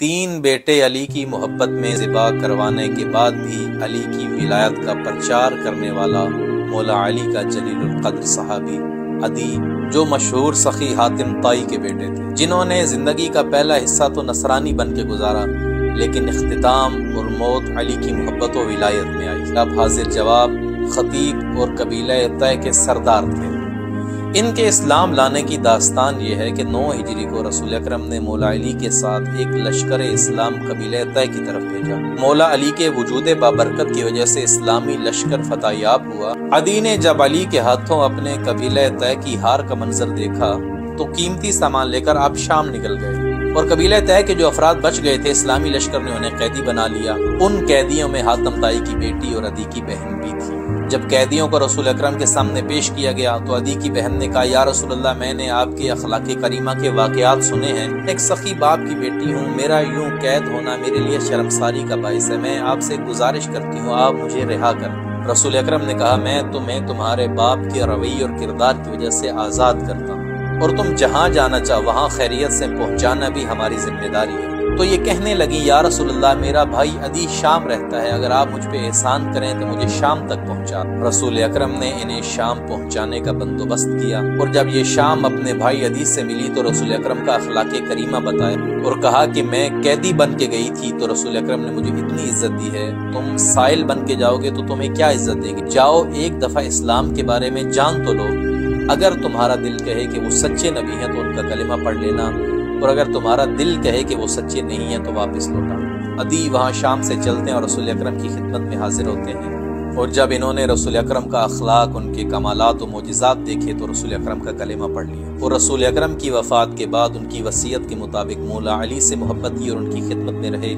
تین بیٹے علی کی محبت میں ذبح کروانے کے بعد بھی علی کی ولایت کا پرچار کرنے والا مولا علی کا جلیل القدر صحابی عدی، جو مشہور سخی حاتم طائی کے بیٹے تھے، جنہوں نے زندگی کا پہلا حصہ تو نصرانی بن کے گزارا، لیکن اختتام اور موت علی کی محبت و ولایت میں آئی۔ اب حاضر جواب خطیب اور قبیلہ طے کے سردار تھے۔ ان کے اسلام لانے کی داستان یہ ہے کہ 9 ہجری کو رسول اکرم نے مولا علی کے ساتھ ایک لشکر اسلام قبیلہ طے کی طرف بھیجا۔ مولا علی کے وجود بابرکت کی وجہ سے اسلامی لشکر فتح یاب ہوا۔ عدی نے جب علی کے ہاتھوں اپنے قبیلہ طے کی ہار کا منظر دیکھا تو قیمتی سامان لے کر آپ شام نکل گئے، اور قبیلہ طے کے جو افراد بچ گئے تھے اسلامی لشکر نے انہیں قیدی بنا لیا۔ ان قیدیوں میں حاتم طائی کی بیٹی اور عدی کی بہن بھی تھی۔ جب قیدیوں کو رسول اکرم کے سامنے پیش کیا گیا تو عدی کی بہن نے کہا، یا رسول اللہ، میں نے آپ کے اخلاق کریمہ کے واقعات سنے ہیں، ایک سخی باپ کی بیٹی ہوں، میرا یوں قید ہونا میرے لیے شرمساری کا باعث ہے، میں آپ سے گزارش کرتی ہوں آپ مجھے رہا کریں۔ رسول اکرم نے کہا، میں تمہیں تمہارے باپ کے رویے اور کردار کی وجہ سے آزاد کرتا ہوں، اور تم جہاں جانا چاہو وہاں خیریت سے پہنچانا بھی ہماری ذمہ داری ہے۔ تو یہ کہنے لگی، یا رسول اللہ، میرا بھائی عدی شام رہتا ہے، اگر آپ مجھ پہ احسان کریں تو مجھے شام تک پہنچا۔ رسول اکرم نے انہیں شام پہنچانے کا بندوبست کیا، اور جب یہ شام اپنے بھائی عدی سے ملی تو رسول اکرم کا اخلاق کریمہ بتایا اور کہا کہ میں قیدی بن کے گئی تھی تو رسول اکرم نے مجھے اتنی عزت دی ہے، تم سائل بن کے جاؤ گے تو تمہیں کیا عزت دیں گے؟ جاؤ ایک دفعہ اسلام کے بارے میں جان تو لو، اگر تمہارا دل کہے کہ وہ سچے نبی ہیں تو ان کا کلمہ پڑھ لینا، اور اگر تمہارا دل کہے کہ وہ سچے نہیں ہیں تو واپس لوٹا۔ عدی وہاں شام سے چلتے ہیں اور رسول اکرم کی خدمت میں حاضر ہوتے ہیں، اور جب انہوں نے رسول اکرم کا اخلاق، ان کے کمالات و معجزات دیکھے تو رسول اکرم کا کلمہ پڑھ لیا، اور رسول اکرم کی وفات کے بعد ان کی وصیت کے مطابق مولا علی سے محبت کی اور ان کی خدمت میں رہے،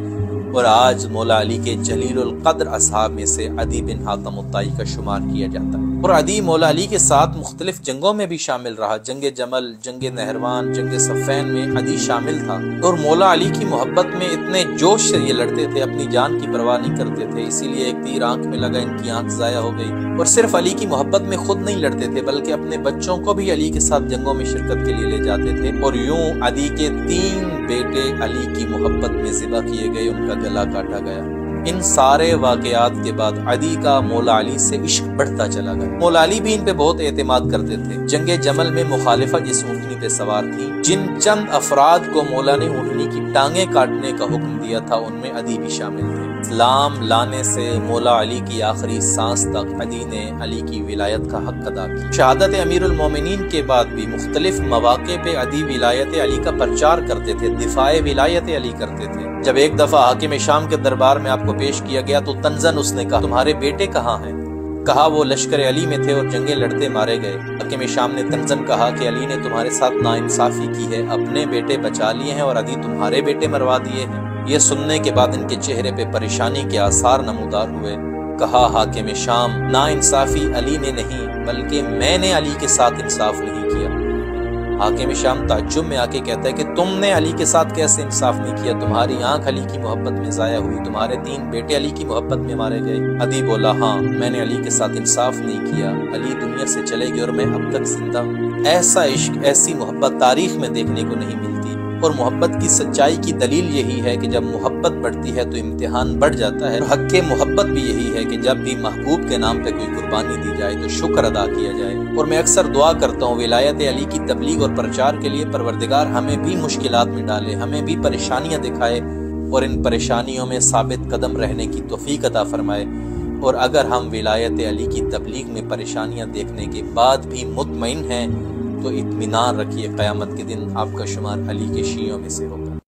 اور آج مولا علی کے جلیل القدر اصحاب میں سے عدی بن حاتم الطائی کا شمار کیا جاتا ہے۔ اور عدی مولا علی کے ساتھ مختلف جنگوں میں بھی شامل رہا، جنگ جمل، جنگ نہروان، جنگ صفین میں عدی شامل تھا، اور مولا علی کی محبت میں اتنے جوش سے یہ لڑتے تھے، اپنی جان کی پرواہ نہیں کرتے تھے، اسی لیے ایک تیر آنکھ میں لگا ان کی آنکھ ضائع ہو گئی۔ اور صرف علی کی محبت میں خود نہیں لڑتے تھے بلکہ اپنے بچوں کو بھی علی کے ساتھ جنگوں میں شرکت کے لیے لے جاتے تھے، اور یوں عدی کے 3 بیٹے علی کی محبت میں ذبح کیے گئے، ان کا گلا کاٹا گیا۔ ان سارے واقعات کے بعد عدی کا مولا علی سے عشق بڑھتا چلا گیا۔ مولا علی بھی ان پہ بہت اعتماد کرتے تھے۔ جنگ جمل میں مخالفہ جس اونٹنی پہ سوار تھی، جن چند افراد کو مولا نے اونٹنی کی ٹانگیں کاٹنے کا حکم دیا تھا ان میں عدی بھی شامل تھے۔ اسلام لانے سے مولا علی کی آخری سانس تک عدی نے علی کی ولایت کا حق ادا کیا۔ شہادت امیر المومنین کے بعد بھی مختلف مواقع پہ عدی ولایت علی کا پرچار کرتے تھے، دفاع ولایت علی کرتے تھے۔ جب ایک دفعہ حاکم شام کے دربار میں آپ کو پیش کیا گیا تو تنزن اس نے کہا، تمہارے بیٹے کہاں ہیں؟ کہا وہ لشکر علی میں تھے اور جنگیں لڑتے مارے گئے۔ حاکم شام نے تنزن کہا کہ علی نے تمہارے ساتھ ناانصافی کی ہے، اپنے بیٹے بچا لیے ہیں اور عدی تمہارے بیٹے مروا دیے ہیں۔ یہ سننے کے بعد ان کے چہرے پہ پریشانی کے آثار نمودار ہوئے۔ کہا حاکم شام، ناانصافی علی نے نہیں بلکہ میں نے علی کے ساتھ انصاف نہیں کیا۔ حاکم شام تعجب میں آ کے کہتا ہے کہ تم نے علی کے ساتھ کیسے انصاف نہیں کیا؟ تمہاری آنکھ علی کی محبت میں ضائع ہوئی، تمہارے 3 بیٹے علی کی محبت میں مارے گئے۔ عدی بولا، ہاں میں نے علی کے ساتھ انصاف نہیں کیا، علی دنیا سے چلے گئے اور میں اب تک زندہ ہوں۔ ایسا عشق، ایسی محبت تاریخ میں دیکھنے کو نہیں ملتی، اور محبت کی سچائی کی دلیل یہی ہے کہ جب محبت بڑھتی ہے تو امتحان بڑھ جاتا ہے۔ حق کے محبت بھی یہی ہے کہ جب بھی محبوب کے نام پہ کوئی قربانی دی جائے تو شکر ادا کیا جائے۔ اور میں اکثر دعا کرتا ہوں ولایت علی کی تبلیغ اور پرچار کے لیے پروردگار ہمیں بھی مشکلات میں ڈالے، ہمیں بھی پریشانیاں دکھائے، اور ان پریشانیوں میں ثابت قدم رہنے کی توفیق عطا فرمائے۔ اور اگر ہم ولایت علی کی تبلیغ میں پریشانیاں دیکھنے کے بعد بھی مطمئن ہیں تو اطمینان رکھیے، قیامت کے دن آپ کا شمار علی کے شیعوں میں سے ہوگا۔